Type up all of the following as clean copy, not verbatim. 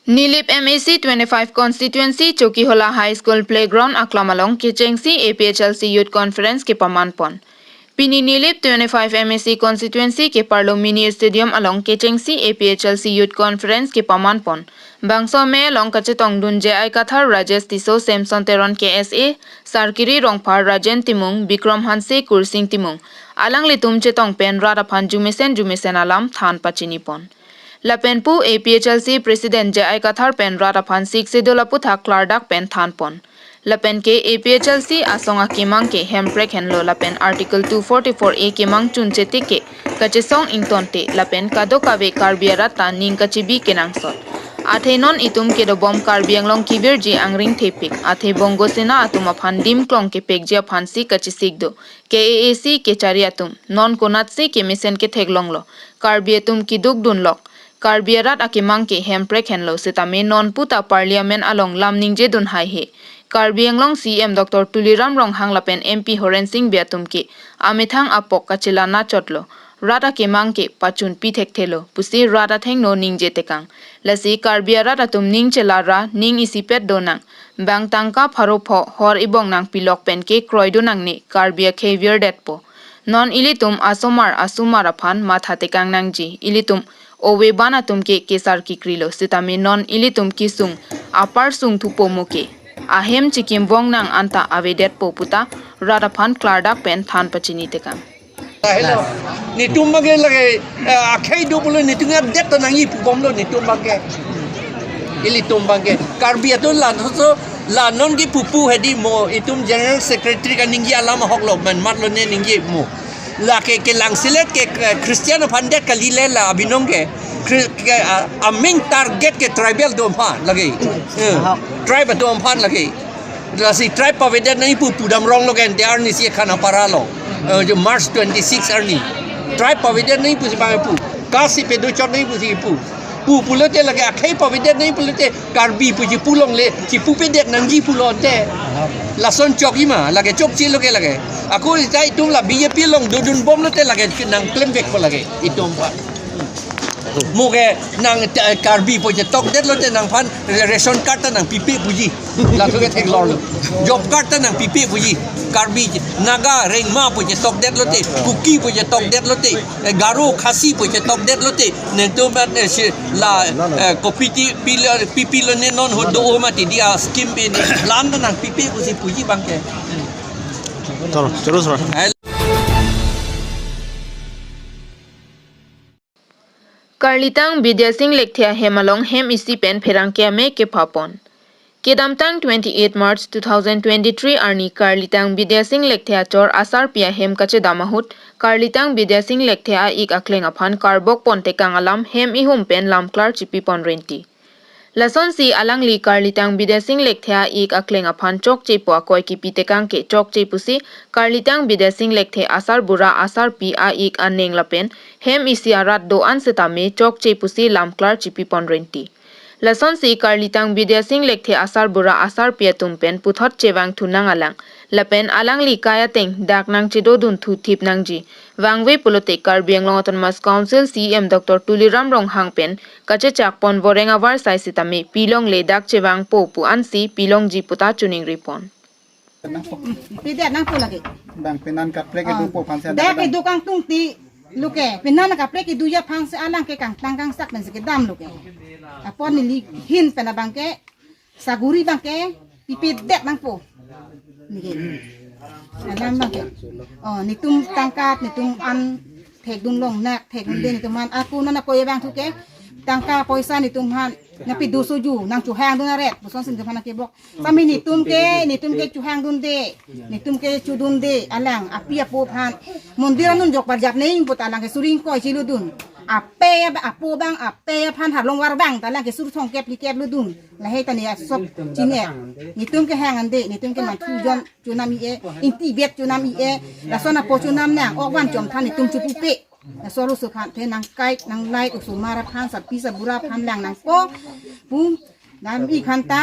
Nilip MAC 25 constituency Chokihola High School Playground Aklamalong Kichengsi APHLC Youth Conference ke Pamanpon. Pini Nilip 25 MAC constituency ke Parlo Mini Stadium along Kichengsi APHLC Youth Conference ke Pamanpon. Bangso me along Kachetong Dunje Aikathar Rajesh Tiso Samson Teron KSA Sarkiri Rongpar Rajen Timung Bikram Hanse Kursing Timung. Alang litum chetong pen Radapan Jumisen alam Than Pachinipon. Lapenpu APHLC President Jai Kathar pen Rataphan Sik Sidolaputha Clardak pen Thanpon. Lapen ke APHLC Asonga Kimang ke Hemprek Henlo Lapen Article 244A Kimang Chuncheti ke Kachesong Ingtonte Lapen Kadokawe Karbiarata Ning Kachibi Kenangsot. Athe non itum ke do bom Karbianglong Kibirji Angring Tepik Athe Bongo Sena atum aphan dim klong ke Pekjia Phansi Kachisigdo KAAC ke Chariatum non Konatsi ke Misen ke Theglonglo Karbietum ki Dugdunlok Karbiarat akimang ke Hemprek Henlo sitame non puta parliament along lamning je dun hai he. Karbianglong CM Dr. Tuliram Rong Hanglapen MP Horen Singh Biatum ke Amithang apok kachilana chotlo. Rata kimang ke pachun pithek thelo pusi rata theng no ning je tekang. Lasi Karbiarat atum ning chelara ning isipet donang. Bang tangka pharopho hor ibong nang pilok pen ke kroidunang ni Karbia Xavier Detpo. Non ilitum asumar aphan matha tekang nangji ilitum Owe bana tumke kesar ki krilo sitame non ilitum kisung apar sung thupo moke ahem chikim bong nang anta avedet poputa radaphan clardak pen than pachini tekam ni tumbage lage akhai do bolo ni tunga det to nangi bom lo ni tumbage ili tumbage karbia to la non gi pupu hedi mo itum general secretary ka ningi alama hoklo man matlo ne ningi mo la ke lang silet ke Cristiano Pandet kalile la abinong ke aming target ke tribal dompan lagi tribe dompan lagi la si tribe pavedet nai pu dam rong logen they are ni si khana paralo jo March 26 arni tribe pavedet nai pu si ba pu kasi pedo chot nai pu si pu pulote lagi akhai pavedet nai pulote karbi pu ji pulong le ji pu pedet nangji pulote la son chok ima lagi chok chi loge lagi aku sai tum la BJP long dudun bom lote lagi nang claim back po lagi itum pa moge nang karbi po je tok det lote nang pan ration card nang pipi puji la to get lor job card nang pipi puji karbi naga rengma po je tok det lote kuki po je tok det lote garo khasi po je tok det lote ne to bat la kopiti pipi lo ne non ho do mati dia skim be lam nang pipi puji bangke terus Karlitang Vidya Singh Lekthia Hemalong Hem isi pen Pherangkia me ke Phapon. Kedamtang 28 March 2023 Arni Karlitang Vidya Singh Lekthia Chor Asar Pia Hem Kache Damahut Karlitang Vidya Singh Lekthia ik akleng aphan Karbok Ponte Kangalam Hem ihum pen Lamklar Chipi Pon Renti. Lason si alang li Karlitang Vidya Singh Lekthia ik akleng aphan Chok Chepo akoi kipi tekang ke Chok Chepusi Karlitang Vidya Singh Lekthia Asar Bura Asar Pi a ik aneng lapen Hem isiarat do an setame Chok Chepusi Lamklar Chipi Pon Renti. Lason si Karlitang Vidya Singh Lekthia Asar Bura Asar Pi tumpen puthot chewang thunang alang lapen alang li kaya teng dak nang chido dun thu thip nangji wangwe pulote Karbianglong Autonomous Council CM Dr. Tuliram Rong Hangpen kache chakpon borenga war sai sitame pilong le dak chewang po pu ansi pilong ji puta chuning ripon Tidak nang po lagi. Bang penan kapre ke dupo panse Dah ke dukang tung ti luke penan kapre ke duya panse alang ke kang tangkang sak men sekedam luke. Apon ni hin pena bangke saguri bangke pipi det nang po. Ni alam bangke. Oh ni tum tangkat ni tum an thek dun long nak thek dun den tuman aku nana koy bang thuke tangka poisa ni tum han napi du soju nang chu hang dun ret buson sin tuman ke bok sami ni tum ke chu hang dun de ni tum ke chu dun de alang api apo han mondiran nun jok parjap ning put alang ke suring koy chilu dun ape apo bang ape phan har long war bang talang ke sur thong kep li kep lu dun la he tani sop chine ni tum ke hang ande ni tum ke man chu jon chu nam e inti bet chu nam e la sona po chu nam nang ok wan chom than ni tum chu pupe na solo su khan the nang kai nang lai ku su mara phan sa pi sa bura phan lang nang ko pu nam i khan ta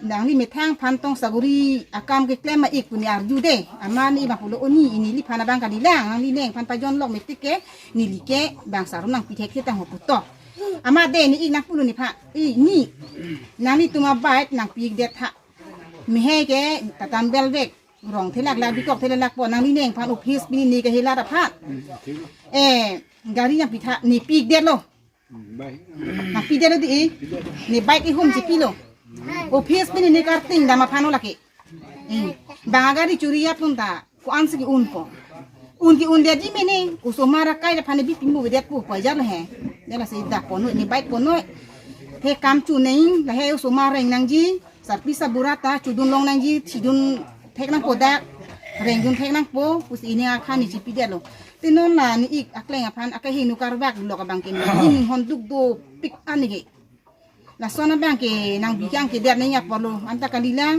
nang ni me thang phan tong saguri akam ke klem ma ik punya ju de amani ma pulo oni ini li phana bang ka di lang nang ni neng phan pa jon lok me tike ni li ke bang sarum nang pi thek ke tang ho puto ama de ni ik nak pulu ni pha ni nang ni tuma bait nang pik det tha mi he ke tatam bel vek rong thelak la bikok thelak po nang ni neng phan upis bini ni ke hila da pha gari yang pitha ni pik det lo nang pik det di ni bike i hum si pilo upis bini ni karting da ma phano laki bangagari curiya punta ko ansi ki un po unki unde di mene usomara kai da phane bi pimu vedet pu pa jar he dela se da pono ni bike pono the kam chu nei la he usomara nang ji sarpi saburata chudun long nang ji chidun thek nang poda reng jun thek nang po pusi ni akha ni chi pi det lo tinon la ni ik akleng aphan akahi nu karwak lo ka bangken ni hon duk do pik anige la sona bangke nang bikang ke det nei ya polo anta kalilang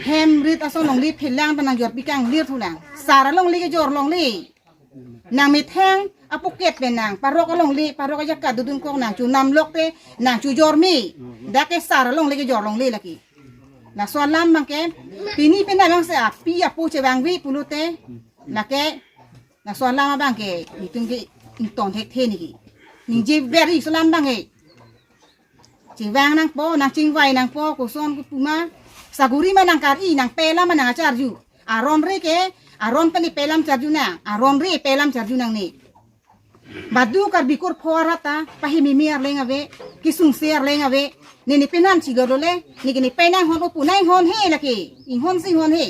hem rit aso long li phelang panang jor bikang lir thulang sara long li ke jor long li nang mi thang apoket pe nang parok long li parok ya ka dudun kong nang chu nam lok te nang chu jor mi da ke sara long li ke jor long li laki la so lam bang ke pini pe na bang se a pi ya pu che bang wi pulute la ke la so lam bang ke ni tung ke ton thek the ni ki ni je very so lam bang e chi wang nang po nang ching wai nang po ko son ku puma saguri manang kari nang pela manang charju aron re ke aron pani pelam charju na aron re pelam charju nang ni badu kar bikur phorata pahimi miar lenga ve kisung ser lenga ve ni penan chigorole ni penang hon opu nai hon he laki ing hon sing hon he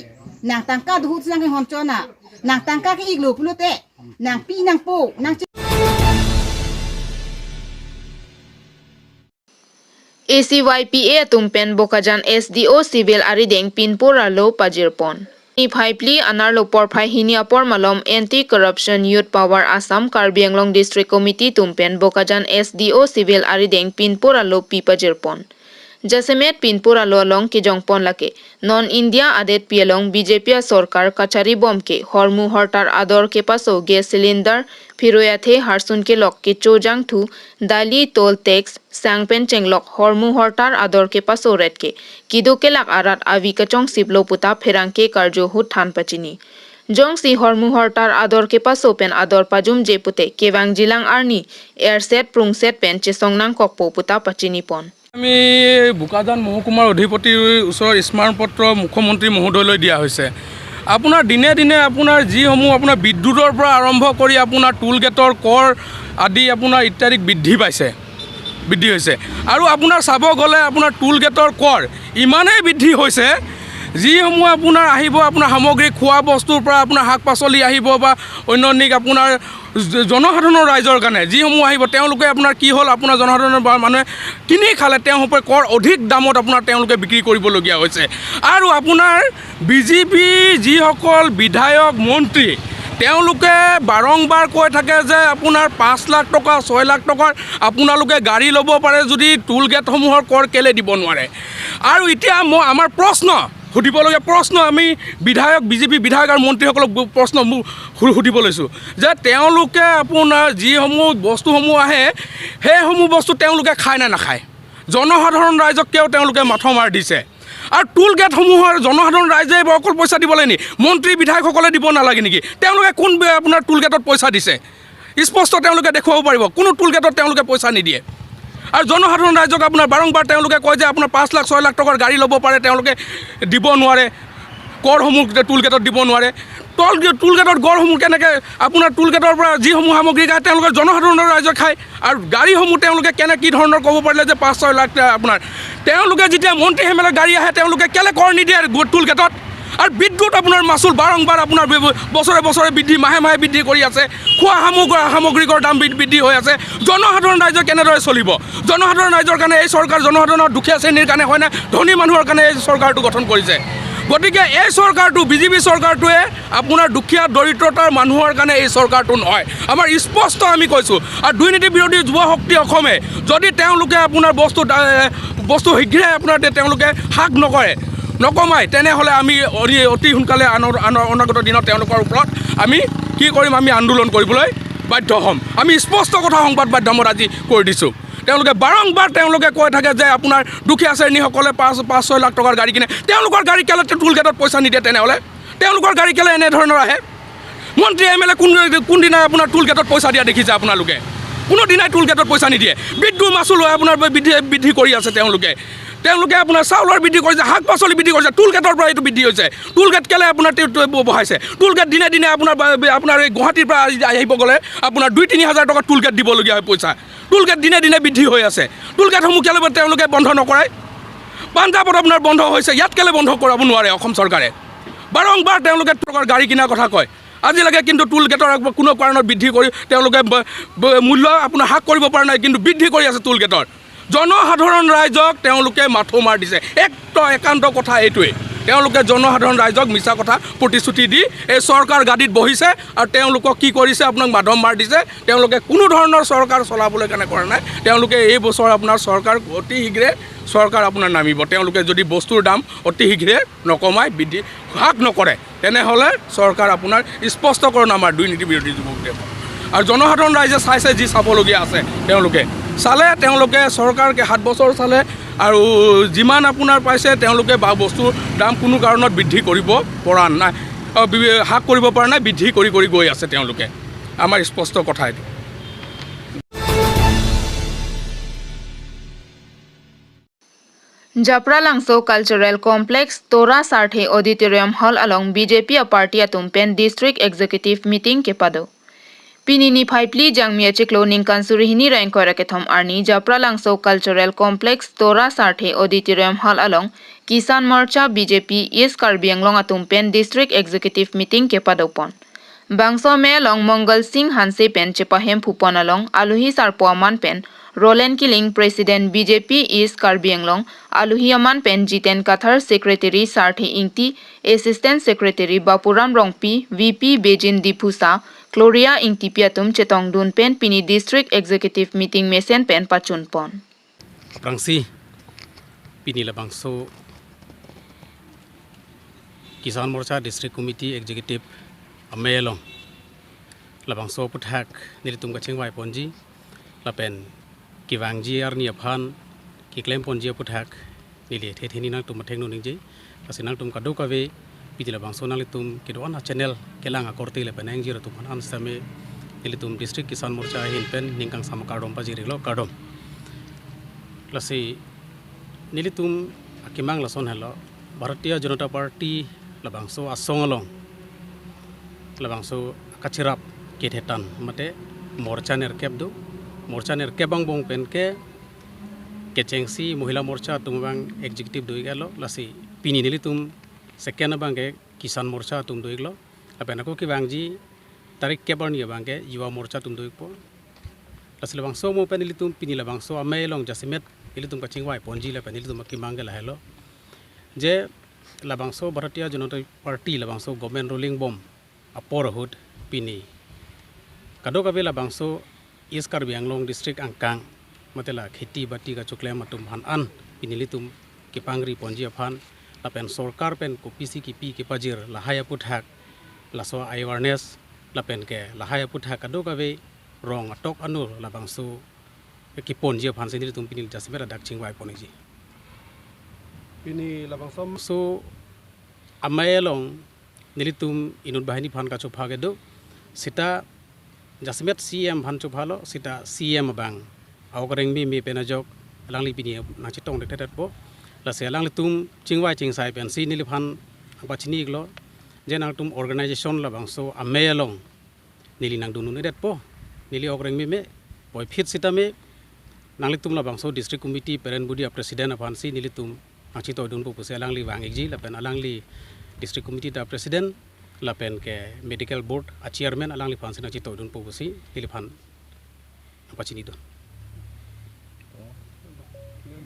nang tangka du sang hon chona nang tangka ke iglo pulute nang pi nang po nang ACYPA tumpen bokajan SDO civil arideng pinpura lo pajirpon ni phaipli anarlo porphai hinia pormalom anti corruption youth power Assam Karbi Anglong district committee tumpen bokajan SDO civil arideng pinpura lo pi pajirpon Jasemet pinpura lo long ki jongpon lake non India adet pialong BJP सरकार कचहरी बम के हरमु हरतार आदर के पासो gas cylinder फिरोयाथे हारसुन के luck के चोजांग थु दाली toll tax सांगपेन चेंगलक हरमु हरतार आदर के पासो rate के किदो के लाक आरात आवी कचोंग सिपलो पुता फेरांग के कार्जो हु थान पचिनी जोंग सी हरमु हरतार आदर के पासो पेन आदर पाजुम जे पुते केवांग जिलांग आर्नी एयरसेट प्रुंगसेट पेन चेसोंगनांग ककपो पुता पचिनी पन আমি বুকাজান মহকুমাৰ অধিপতিৰ ওচৰত স্মাৰকপত্ৰ মুখ্যমন্ত্ৰী মহোদয়লৈ দিয়া হৈছে আপোনাৰ দিনে দিনে আপোনাৰ যিসমূহ আপোনাৰ বিদ্যুতৰ পৰা আৰম্ভ কৰি আপোনাৰ টুল গেটৰ কৰ আদি আপোনাৰ ইত্যাদি বৃদ্ধি হৈছে আৰু আপোনাৰ চাব গ'লে আপোনাৰ টুল গেটৰ কৰ ইমানেই বৃদ্ধি হৈছে যিসমূহ আপোনাৰ আহিব আপোনাৰ সামগ্ৰী খোৱা বস্তুৰ পৰা আপোনাৰ শাক পাচলি আহিব বা অন্যান্য আপোনাৰ জনসাধাৰণৰ ৰাইজৰ কাৰণে যিসমূহ আহিব তেওঁলোকে আপোনাৰ কি হ'ল আপোনাৰ জনসাধাৰণৰ মানুহে কিনি খালে তেওঁলোকে কৰ অধিক দামত আপোনাৰ তেওঁলোকে বিক্ৰী কৰিবলগীয়া হৈছে আৰু আপোনাৰ বিজেপি যিসকল বিধায়ক মন্ত্ৰী তেওঁলোকে বাৰংবাৰ কৈ থাকে যে আপোনাৰ 5 লাখ টকা 6 লাখ টকাৰ আপোনালোকে গাড়ী ল'ব পাৰে যদি টুল গেটসমূহৰ কৰ কেলে দিব নোৱাৰে আৰু এতিয়া আমাৰ প্ৰশ্ন সুধিবলগীয়া প্ৰশ্ন আমি বিধায়ক বিজেপি বিধায়ক আৰু মন্ত্ৰীসকলক প্ৰশ্ন সুধিব লৈছোঁ যে তেওঁলোকে আপোনাৰ যিসমূহ বস্তুসমূহ আহে সেইসমূহ বস্তু তেওঁলোকে খায় নে নাখায় জনসাধাৰণ ৰাইজক কিয় তেওঁলোকে মাথা মাৰ দিছে আৰু টুল গেটসমূহৰ জনসাধাৰণ ৰাইজে অকল পইচা দিবলৈ নি মন্ত্ৰী বিধায়কসকলে দিব নালাগে নেকি তেওঁলোকে কোন আপোনাৰ টুল গেটত পইচা দিছে স্পষ্ট তেওঁলোকে দেখুৱাব পাৰিব কোনো টুল গেটত তেওঁলোকে পইচা নিদিয়ে আৰু জনসাধাৰণ ৰাইজক আপোনাৰ বাৰংবাৰ তেওঁলোকে কয় যে আপোনাৰ 5 লাখ 6 লাখ টকাৰ গাড়ী ল'ব পাৰে তেওঁলোকে দিব নোৱাৰে কৰসমূহ টুল গেটত দিব নোৱাৰে টুল গেটৰ গড়সমূহ কেনেকৈ আপোনাৰ টুল গেটৰ পৰা যিসমূহ সামগ্ৰী খায় তেওঁলোকে জনসাধাৰণৰ ৰাইজে খায় আৰু গাড়ীসমূহ তেওঁলোকে কি ধৰণৰ ক'ব পাৰিলে যে 5-6 লাখ আপোনাৰ তেওঁলোকে যেতিয়া মন্ত্ৰী এমএলএ গাড়ী আহে তেওঁলোকে কেলে কৰ নিদিয়ে টুল গেটত আৰু বিদ্যুৎ আপোনাৰ মাচুল বাৰংবাৰ আপোনাৰ বছৰে বছৰে বৃদ্ধি মাহে মাহে বৃদ্ধি কৰি আছে খোৱা সামগ্ৰীকৰ দাম বৃদ্ধি হৈ আছে জনসাধাৰণ ৰাইজৰ কেনেদৰে চলিব জনসাধাৰণ ৰাইজৰ কাৰণে এই চৰকাৰ জনসাধাৰণৰ দুখীয়া শ্ৰেণীৰ কাৰণে হয় না ধনী মানুহৰ কাৰণে এই চৰকাৰটো গঠন কৰিছে গতিকে এই চৰকাৰটো বিজেপি চৰকাৰটোৱে আপোনাৰ দুখীয়া দৰিদ্ৰতাৰ মানুহৰ কাৰণে এই চৰকাৰটো নহয় আমাৰ স্পষ্ট আমি কৈছোঁ আৰু দুৰ্নীতি বিৰোধী যুৱ শক্তি অসমে যদি তেওঁলোকে আপোনাৰ বস্তু শীঘ্ৰে আপোনাৰ তেওঁলোকে হ্ৰাস নকমাই তেনেহ'লে আমি অতি সোনকালে অনাগত দিনত তেওঁলোকৰ ওপৰত আমি কি কৰিম আমি আন্দোলন কৰিবলৈ বাধ্য হ'ম আমি স্পষ্ট কথা সংবাদ মাধ্যমত আজি কৈ দিছোঁ তেওঁলোকে বাৰংবাৰ তেওঁলোকে কৈ থাকে যে আপোনাৰ দুখীয়া শ্ৰেণীসকলে 5-6 লাখ টকাৰ গাড়ী কিনে তেওঁলোকৰ গাড়ী কেলে টুল গেটত পইচা নিদিয়ে তেনেহ'লে তেওঁলোকৰ গাড়ী কেলে এনেধৰণৰ আহে মন্ত্ৰী এমএলএ কোনদিনা আপোনাৰ টুল গেটত পইচা দিয়া দেখিছে আপোনালোকে কোনো দিনাই টুল গেটত পইচা নিদিয়ে বিদ্যুৎ মাচুল আপোনাৰ বৃদ্ধি কৰি আছে তেওঁলোকে আপোনাৰ চাউলৰ বৃদ্ধি কৰিছে শাক পাচলি বৃদ্ধি কৰিছে টুল গেটৰ পৰা এইটো বৃদ্ধি হৈছে টুল গেট কেলে আপোনাৰ বহাইছে টুল গেট দিনে দিনে আপোনাৰ এই গুৱাহাটীৰ পৰা আহিব গ'লে আপোনাৰ 2-3 হাজাৰ টকা টুল গেট দিবলগীয়া হয় পইচা টুল গেট দিনে দিনে বৃদ্ধি হৈ আছে টুল গেটসমূহ কেলে তেওঁলোকে বন্ধ নকৰায় পাঞ্জাৱত আপোনাৰ বন্ধ হৈছে ইয়াত কেলে বন্ধ কৰাব নোৱাৰে অসম চৰকাৰে বাৰংবাৰ তেওঁলোকে গাড়ী কিনাৰ কথা কয় আজিলৈকে কিন্তু টুল গেটৰ কোনো কাৰণত বৃদ্ধি কৰি তেওঁলোকে মূল্য আপোনাৰ হ্ৰাস কৰিব পৰা নাই কিন্তু বৃদ্ধি কৰি আছে টুল গেটৰ জনসাধাৰণ ৰাইজক তেওঁলোকে মাথো মাৰ দিছে একান্ত কথা এইটোৱেই তেওঁলোকে জনসাধাৰণ ৰাইজক মিছা কথা প্ৰতিশ্ৰুতি দি এই চৰকাৰ গাদীত বহিছে আৰু তেওঁলোকক কি কৰিছে আপোনাক মাধম মাৰ দিছে তেওঁলোকে কোনো ধৰণৰ চৰকাৰ চলাবলৈ কাৰণে কৰা নাই তেওঁলোকে এই বছৰ আপোনাৰ চৰকাৰ অতি শীঘ্ৰে চৰকাৰ আপোনাৰ নামিব তেওঁলোকে যদি বস্তুৰ দাম অতি শীঘ্ৰে নকমায় বৃদ্ধি হ্ৰাস নকৰে তেনেহ'লে চৰকাৰ আপোনাৰ স্পষ্টকৰণ আমাৰ দুৰ্নীতি বিৰোধী যুৱকদেৱ আৰু জনসাধাৰণ ৰাইজে চাইছে যি চাবলগীয়া আছে তেওঁলোকে চৰকাৰকে 7 বছৰ চালে আৰু যিমান আপোনাৰ পাইছে তেওঁলোকে বস্তুৰ দাম কোনো কাৰণত বৃদ্ধি কৰিব পৰা নাই হ্ৰাস কৰিব পৰা নাই বৃদ্ধি কৰি গৈ আছে তেওঁলোকে আমাৰ স্পষ্ট কথা এইটো Japralangso Cultural Complex Tora Sarthe Auditorium Hall along BJP Party Atumpen District Executive Meeting ke pado Pinini Phaipli Jangmia Chiklo Ningkan Surihini Rain Korakethom Arni Japralangso Cultural Complex Tora Sarthe Auditorium Hall along Kisan Morcha BJP East Karbi Anglong Atumpen District Executive Meeting ke padopon Bangso me along Mongol Singh Hanse Pen Chepahem Phupon along Aluhi Sarpoaman Pen Roland Killing President BJP East Karbi Anglong Aluhi Aman Pen Jiten Kathar Secretary Sarthe Ingti Assistant Secretary Bapuram Rongpi VP Bejin Dipusa Gloria Ingti Piatum Chetong Dun Pen Pini District Executive Meeting Mesen Pen Pachun Pon Prangsi Pini Labangso Kisan Morcha District Committee Executive Amelong Labangso Puthak Nilitum Kachingwai Ponji Lapen Kiwangji Arni Aphan Kiklem Ponji Puthak Nili Thethini Nang Tum Thengno Ningji Asinang Tum Kadukawe Pidila Bangso Nalitum Kidwana Channel Kelanga Korti Lepenang Jira Tum Ansame Nilitum District Kisan Morcha Hinpen Ningkang Samakardom Pajirilo Kardom Lasi Nilitum Akimang Lason Hello Bharatiya Janata Party Labangso Asongalong Labangso Kachirap Kethetan Mate Morcha Nerkebdu Morcha Nerkebang Bong Penke Kechengsi Mohila Morcha Tumang Executive Duigalo Lasi Pini Nilitum Sekena Bange Kisan Morcha Tum Duiglo Apenako Kibangji Tarik Kebarnia Bange Yuwa Morcha Tum Duigpo Lasi Labangso Mo Penilitum Pini Labangso Amelong Jasimet Ilitum Kachingwai Ponji Lepenilitum Kimanga Lahelo Je Labangso Bharatiya Janata Party Labangso Government Rolling Bomb Aporahud Pini Kadokabe Labangso East Karbi Anglong District Angkang Matela Kheti Bati Ka Chukle Matum Han An Pinilitum Kipangri Ponji Aphan Lapen Sorkar Pen Kopisi Kipi Kipajir Lahaya Puthak Laso Awareness Lapen Ke Lahaya Puthak Kadokabe Rong Atok Anur Labangso Kiponji Aphan Sinilitum Pinil Jasimera Dakchingwai Poniji Pini Labangso So Amayelong Nilitum Inut Bahini Phan Ka Chuphagedo Sita Jasimet CM Hanchu Phalo Sita CM Bang Aukareng Mi Penajok Langli Pini Nachitong Dictated Po La Selang Tum Chingwai Chingsai Pen Si Niliphan Pachini Glo Jenangtum Organization Labang So Amayalong Nilinang Dunu Nedet Po Nili Aukareng Me Boy Pit Sitame Nanglitum Labang So District Committee Parent Budi President Aphan Si Nilitum Nachito Dun Po Puse Alangli Wang Igji Lapen Alangli District Committee da President Lapen ke Medical Board a Chairman Alangli Phan Sina Chito Dun Po Pusi Niliphan Pachini Dun